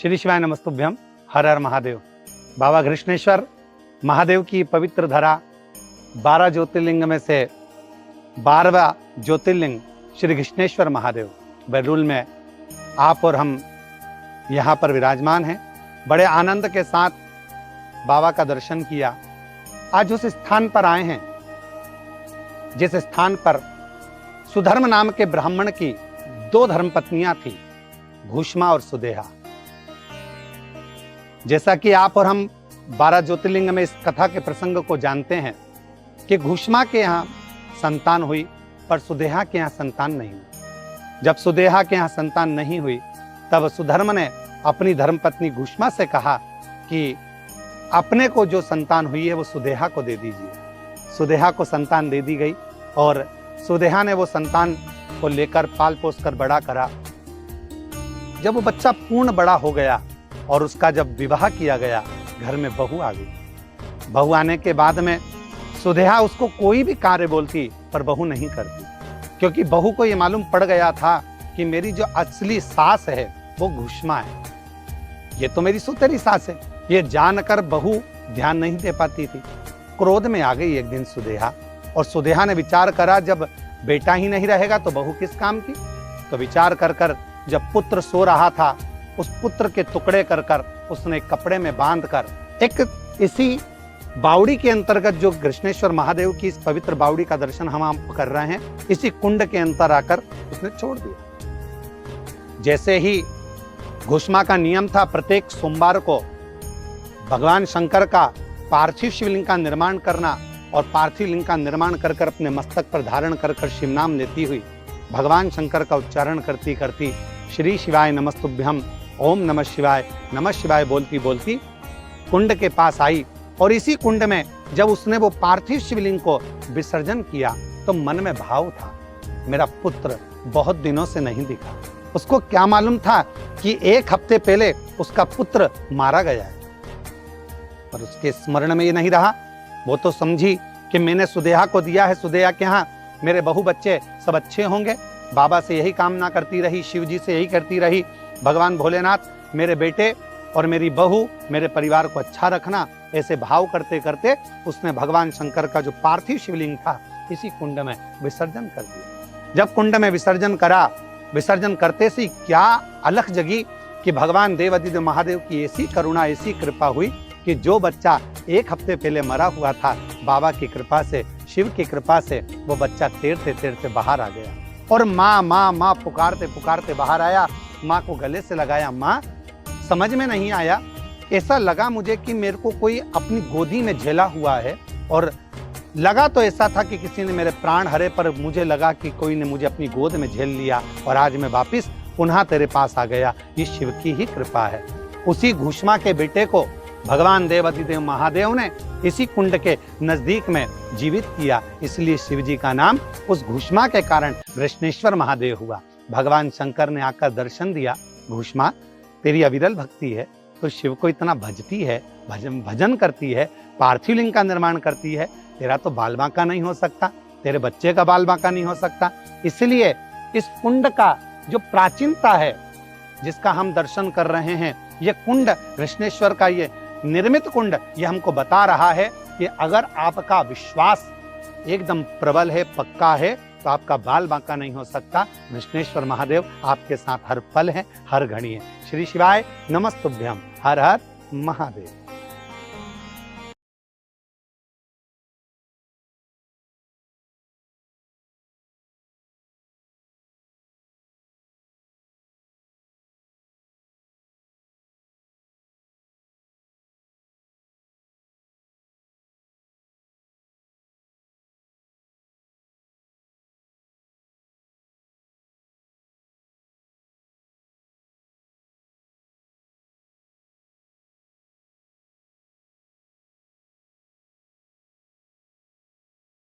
श्री शिवाय नमस्तुभ्यम। हर हर महादेव। बाबा घृष्णेश्वर महादेव की पवित्र धरा 12 ज्योतिर्लिंग में से 12वां ज्योतिर्लिंग श्री घृष्णेश्वर महादेव बैरूल में आप और हम यहाँ पर विराजमान हैं। बड़े आनंद के साथ बाबा का दर्शन किया। आज उस स्थान पर आए हैं जिस स्थान पर सुधर्म नाम के ब्राह्मण की 2 धर्मपत्नियां थी, घुष्मा और सुदेहा। जैसा कि आप और हम 12 ज्योतिर्लिंग में इस कथा के प्रसंग को जानते हैं कि घुष्मा के यहाँ संतान हुई पर सुदेहा के यहाँ संतान नहीं हुई। जब सुदेहा के यहाँ संतान नहीं हुई तब सुधर्म ने अपनी धर्मपत्नी घुष्मा से कहा कि अपने को जो संतान हुई है वो सुदेहा को दे दीजिए। सुदेहा को संतान दे दी गई और सुदेहा ने वो संतान को लेकर पाल पोस कर बड़ा करा। जब वो बच्चा पूर्ण बड़ा हो गया और उसका जब विवाह किया गया, घर में बहू आ गई। बहू आने के बाद में सुदेहा उसको कोई भी कार्य बोलती पर बहू नहीं करती, क्योंकि बहू को ये मालूम पड़ गया था कि मेरी जो असली सास है वो घुष्मा है, ये तो मेरी सुतेरी सास है। ये जानकर बहू ध्यान नहीं दे पाती थी। क्रोध में आ गई एक दिन सुदेहा, और सुदेहा ने विचार करा जब बेटा ही नहीं रहेगा तो बहू किस काम की। तो विचार कर कर जब पुत्र सो रहा था, उस पुत्र के टुकड़े कर कर उसने कपड़े में बांध कर एक इसी बावड़ी के अंतर्गत, जो घृष्णेश्वर महादेव की इस पवित्र बावड़ी का दर्शन हम कर रहे हैं, इसी कुंड के अंदर आकर उसने छोड़ दिया। जैसे ही घुष्मा का नियम था प्रत्येक सोमवार को भगवान शंकर का पार्थिव शिवलिंग का निर्माण करना, और पार्थिव लिंग का निर्माण कर कर अपने मस्तक पर धारण कर कर शिव नाम लेती हुई भगवान शंकर का उच्चारण करती करती श्री शिवाय नमस्तुभ्यम, ओम नमः शिवाय बोलती बोलती कुंड के पास आई। और इसी कुंड में जब उसने वो पार्थिव शिवलिंग को विसर्जन किया तो मन में भाव था, मेरा पुत्र बहुत दिनों से नहीं दिखा। उसको क्या मालूम था कि 1 हफ्ते पहले उसका पुत्र मारा गया है, पर उसके स्मरण में ये नहीं रहा। वो तो समझी कि मैंने सुदेहा को दिया है, सुदेहा के यहाँ मेरे बहू बच्चे सब अच्छे होंगे। बाबा से यही कामना करती रही, शिव जी से यही करती रही, भगवान भोलेनाथ मेरे बेटे और मेरी बहू मेरे परिवार को अच्छा रखना। ऐसे भाव करते करते उसने भगवान शंकर का जो पार्थिव शिवलिंग था इसी कुंड में विसर्जन कर दिया। जब कुंड में विसर्जन करा, विसर्जन करते से क्या अलख जगी कि भगवान देवादिदेव महादेव की ऐसी करुणा, ऐसी कृपा हुई कि जो बच्चा 1 हफ्ते पहले मरा हुआ था, बाबा की कृपा से, शिव की कृपा से वो बच्चा तैरते तैरते बाहर आ गया। और माँ माँ माँ पुकारते पुकारते बाहर आया। माँ को गले से लगाया। माँ, समझ में नहीं आया, ऐसा लगा मुझे कि मेरे को कोई अपनी गोदी में झेला हुआ है, और लगा तो ऐसा था कि किसी ने मेरे प्राण हरे, पर मुझे लगा कि कोई ने मुझे अपनी गोद में झेल लिया और आज मैं वापिस पुनः तेरे पास आ गया। ये शिव की ही कृपा है। उसी घुष्मा के बेटे को भगवान देवादिदेव महादेव ने इसी कुंड के नजदीक में जीवित किया, इसलिए शिव जी का नाम उस घुष्मा के कारण घृष्णेश्वर महादेव हुआ। भगवान शंकर ने आकर दर्शन दिया, घुष्मा तेरी अविरल भक्ति है, तो शिव को इतना भजती है, भजन करती है, पार्थिव लिंग का निर्माण करती है, तेरा तो बाल बांका नहीं हो सकता, तेरे बच्चे का बाल बांका नहीं हो सकता। इसलिए इस कुंड का जो प्राचीनता है, जिसका हम दर्शन कर रहे हैं, ये कुंड घृष्णेश्वर का ये निर्मित कुंड ये हमको बता रहा है कि अगर आपका विश्वास एकदम प्रबल है, पक्का है, तो आपका बाल बांका नहीं हो सकता। घृष्णेश्वर महादेव आपके साथ हर पल है, हर घड़ी है। श्री शिवाय नमस्तुभ्यम। हर हर महादेव।